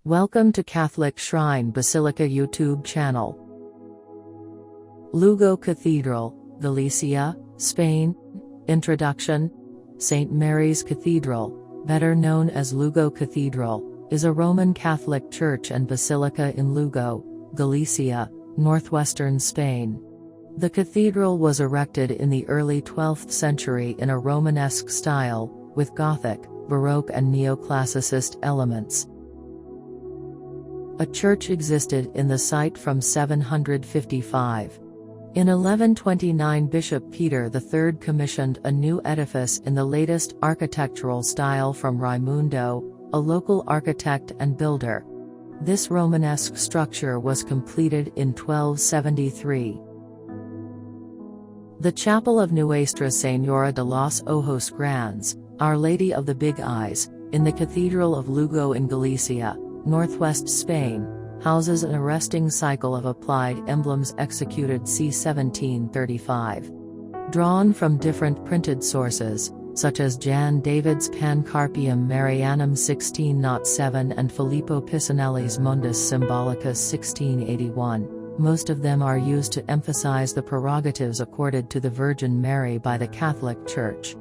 Welcome to Catholic Shrine Basilica YouTube channel. Lugo Cathedral, Galicia, Spain. Introduction. Saint Mary's Cathedral, better known as Lugo Cathedral, is a Roman Catholic church and basilica in Lugo, Galicia, northwestern Spain. The cathedral was erected in the early 12th century in a Romanesque style, with Gothic, Baroque and Neoclassicist elements. A church existed in the site from 755. In 1129 Bishop Peter III commissioned a new edifice in the latest architectural style from Raimundo, a local architect and builder. This Romanesque structure was completed in 1273. The chapel of Nuestra Señora de los Ojos Grandes, Our Lady of the Big Eyes, in the Cathedral of Lugo in Galicia, northwest Spain, houses an arresting cycle of applied emblems executed c. 1735. Drawn from different printed sources, such as Jan David's Pancarpium Marianum 1607 and Filippo Pisanelli's Mundus Symbolicus 1681, most of them are used to emphasize the prerogatives accorded to the Virgin Mary by the Catholic Church.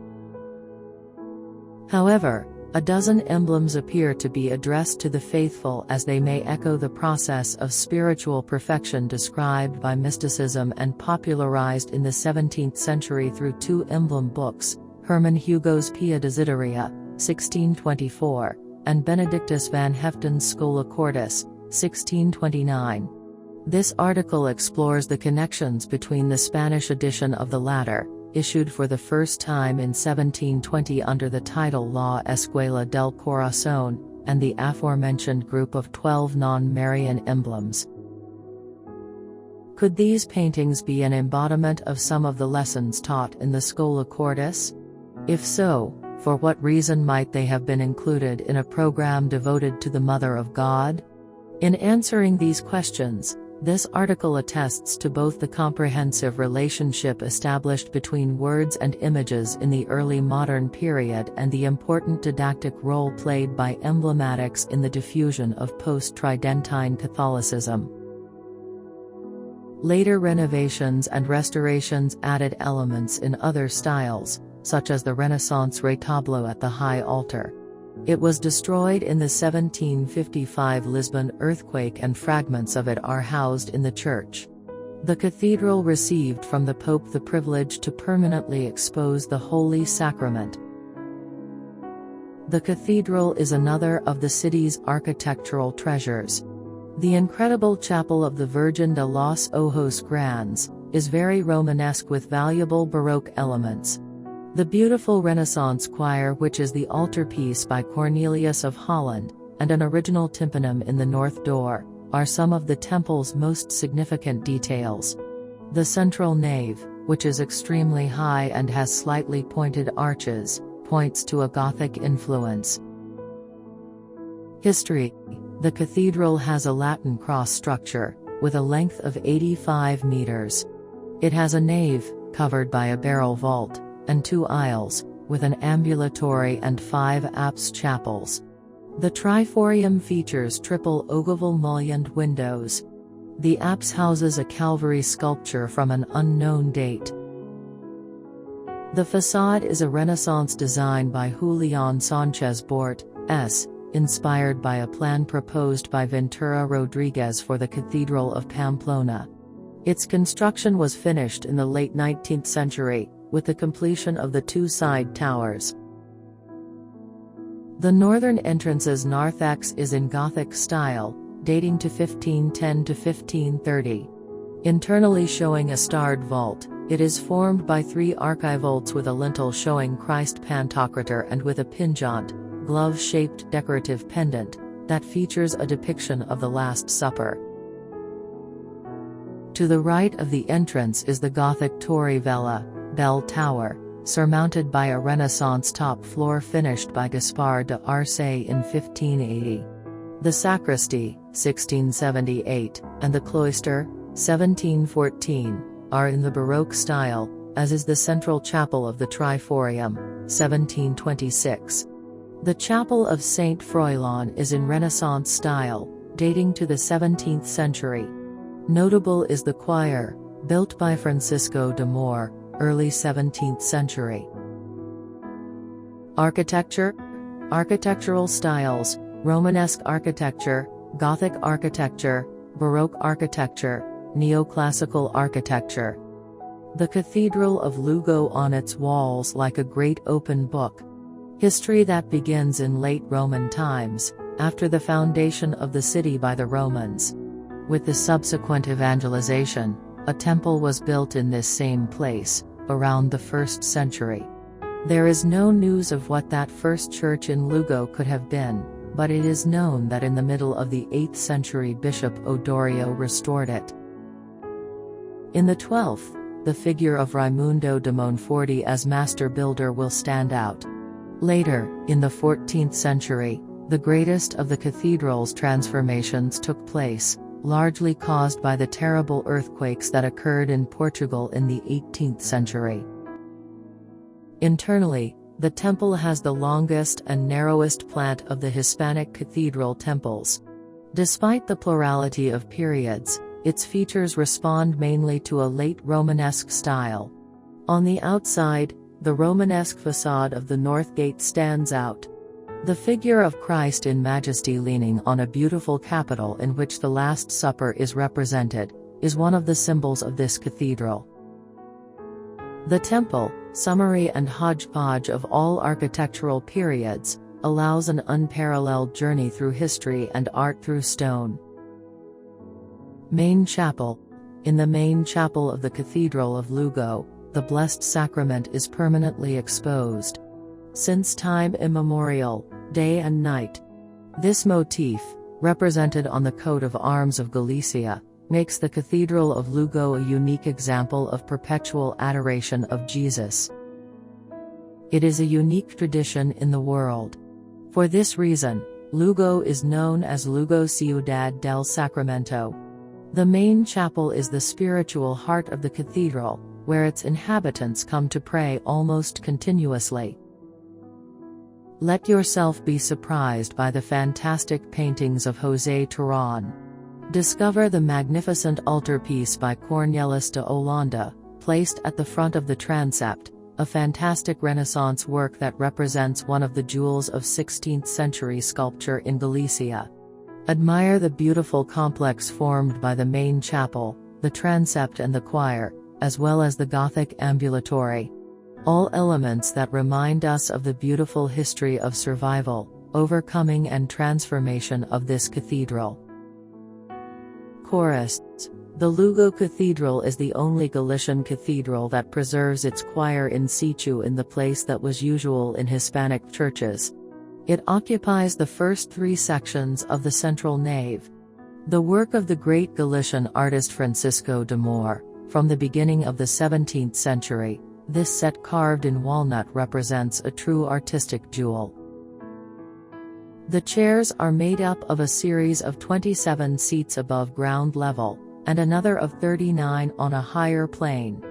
However, a dozen emblems appear to be addressed to the faithful as they may echo the process of spiritual perfection described by mysticism and popularized in the 17th century through two emblem books, Herman Hugo's Pia Desideria, 1624, and Benedictus van Heften's Schola Cordis, 1629. This article explores the connections between the Spanish edition of the latter, issued for the first time in 1720 under the title La Escuela del Corazón, and the aforementioned group of 12 non-Marian emblems. Could these paintings be an embodiment of some of the lessons taught in the Schola Cordis? If so, for what reason might they have been included in a program devoted to the Mother of God? In answering these questions, this article attests to both the comprehensive relationship established between words and images in the early modern period and the important didactic role played by emblematics in the diffusion of post-Tridentine Catholicism. Later renovations and restorations added elements in other styles, such as the Renaissance retablo at the high altar. It was destroyed in the 1755 Lisbon earthquake and fragments of it are housed in the church. The cathedral received from the Pope the privilege to permanently expose the Holy Sacrament. The cathedral is another of the city's architectural treasures. The incredible Chapel of the Virgin de los Ojos Grandes is very Romanesque with valuable Baroque elements. The beautiful Renaissance choir, which is the altarpiece by Cornelius of Holland, and an original tympanum in the north door, are some of the temple's most significant details. The central nave, which is extremely high and has slightly pointed arches, points to a Gothic influence. History. The cathedral has a Latin cross structure, with a length of 85 meters. It has a nave, covered by a barrel vault, and two aisles, with an ambulatory and 5 apse chapels. The triforium features triple ogival mullioned windows. The apse houses a Calvary sculpture from an unknown date. The facade is a Renaissance design by Julián Sánchez Bort, S., inspired by a plan proposed by Ventura Rodriguez for the Cathedral of Pamplona. Its construction was finished in the late 19th century, with the completion of the two side towers. The northern entrance's narthex is in Gothic style, dating to 1510 to 1530. Internally showing a starred vault, it is formed by 3 archivolts with a lintel showing Christ Pantocrator and with a pinjant, glove-shaped decorative pendant, that features a depiction of the Last Supper. To the right of the entrance is the Gothic Torre Vella, bell tower, surmounted by a Renaissance top floor finished by Gaspar de Arce in 1580. The sacristy, 1678, and the cloister, 1714, are in the Baroque style, as is the central chapel of the Triforium, 1726. The chapel of Saint Froilán is in Renaissance style, dating to the 17th century. Notable is the choir, built by Francisco de Moor, early 17th century. Architecture. Architectural styles: Romanesque architecture, Gothic architecture, Baroque architecture, Neoclassical architecture. The Cathedral of Lugo on its walls like a great open book. History that begins in late Roman times, after the foundation of the city by the Romans. With the subsequent evangelization, a temple was built in this same place, around the 1st century. There is no news of what that first church in Lugo could have been, but it is known that in the middle of the 8th century Bishop Odorio restored it. In the 12th, the figure of Raimundo de Monforte as master builder will stand out. Later, in the 14th century, the greatest of the cathedral's transformations took place, largely caused by the terrible earthquakes that occurred in Portugal in the 18th century. Internally, the temple has the longest and narrowest plant of the Hispanic cathedral temples. Despite the plurality of periods, its features respond mainly to a late Romanesque style. On the outside, the Romanesque facade of the north gate stands out. The figure of Christ in majesty leaning on a beautiful capital in which the Last Supper is represented, is one of the symbols of this cathedral. The temple, summary and hodgepodge of all architectural periods, allows an unparalleled journey through history and art through stone. Main Chapel. In the main chapel of the Cathedral of Lugo, the Blessed Sacrament is permanently exposed. Since time immemorial, day and night. This motif, represented on the coat of arms of Galicia, makes the Cathedral of Lugo a unique example of perpetual adoration of Jesus. It is a unique tradition in the world. For this reason, Lugo is known as Lugo Ciudad del Sacramento. The main chapel is the spiritual heart of the cathedral, where its inhabitants come to pray almost continuously. Let yourself be surprised by the fantastic paintings of José Turón. Discover the magnificent altarpiece by Cornelis de Holanda, placed at the front of the transept, a fantastic Renaissance work that represents one of the jewels of 16th century sculpture in Galicia. Admire the beautiful complex formed by the main chapel, the transept and the choir, as well as the Gothic ambulatory. All elements that remind us of the beautiful history of survival, overcoming and transformation of this cathedral. Chorus. The Lugo Cathedral is the only Galician cathedral that preserves its choir in situ in the place that was usual in Hispanic churches. It occupies the first 3 sections of the central nave. The work of the great Galician artist Francisco de Moor, from the beginning of the 17th century, this set carved in walnut represents a true artistic jewel. The chairs are made up of a series of 27 seats above ground level, and another of 39 on a higher plane.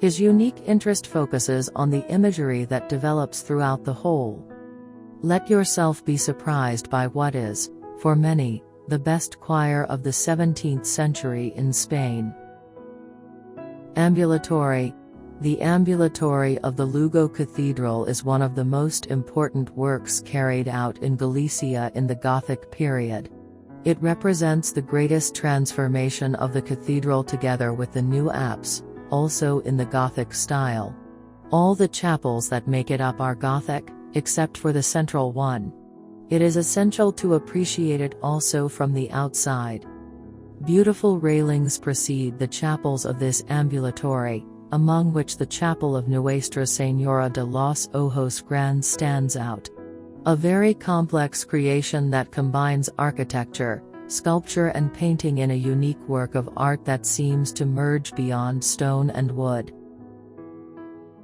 His unique interest focuses on the imagery that develops throughout the whole. Let yourself be surprised by what is, for many, the best choir of the 17th century in Spain. Ambulatory. The ambulatory of the Lugo Cathedral is one of the most important works carried out in Galicia in the Gothic period. It represents the greatest transformation of the cathedral together with the new apse, also in the Gothic style. All the chapels that make it up are Gothic, except for the central one. It is essential to appreciate it also from the outside. Beautiful railings precede the chapels of this ambulatory, among which the chapel of Nuestra Señora de los Ojos Grandes stands out. A very complex creation that combines architecture, sculpture and painting in a unique work of art that seems to merge beyond stone and wood.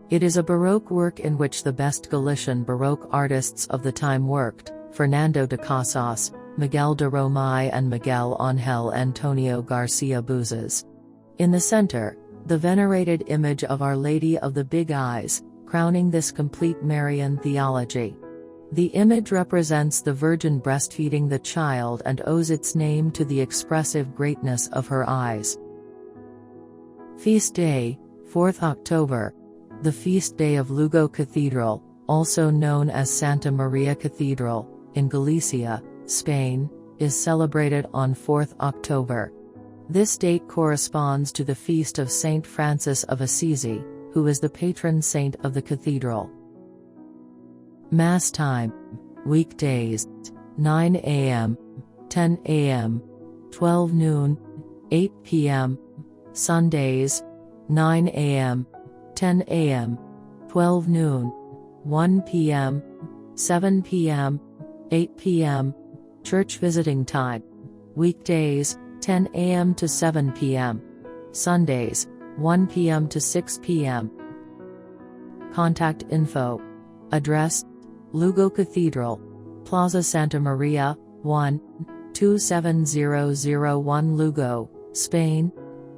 It is a Baroque work in which the best Galician Baroque artists of the time worked, Fernando de Casas, Miguel de Romay and Miguel Ángel Antonio García Buzas. In the center, the venerated image of Our Lady of the Big Eyes, crowning this complete Marian theology. The image represents the Virgin breastfeeding the child and owes its name to the expressive greatness of her eyes. Feast Day, 4th October. The feast day of Lugo Cathedral, also known as Santa Maria Cathedral, in Galicia, Spain, is celebrated on 4th October. This date corresponds to the feast of Saint Francis of Assisi, who is the patron saint of the cathedral. Mass time: weekdays, 9 a.m., 10 a.m., 12 noon, 8 p.m. Sundays, 9 a.m., 10 a.m., 12 noon, 1 p.m., 7 p.m., 8 p.m. Church visiting time: weekdays, 10 a.m. to 7 p.m. Sundays, 1 p.m. to 6 p.m. Contact info. Address: Lugo Cathedral, Plaza Santa Maria, 1, 27001 Lugo, Spain.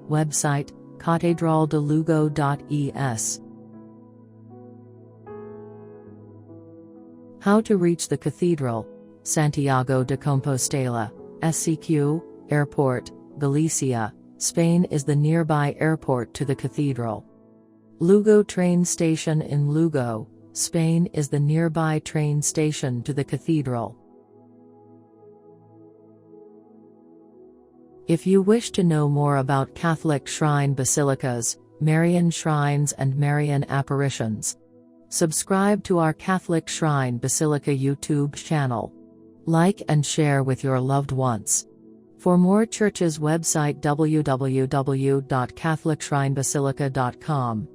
Website: catedraldelugo.es. How to reach the cathedral: Santiago de Compostela, SCQ, Airport, Galicia, Spain is the nearby airport to the cathedral. Lugo train station in Lugo, Spain is the nearby train station to the cathedral. If you wish to know more about Catholic shrine basilicas, Marian shrines and Marian apparitions, subscribe to our Catholic Shrine Basilica YouTube channel. Like and share with your loved ones. For more churches, website www.catholicshrinebasilica.com.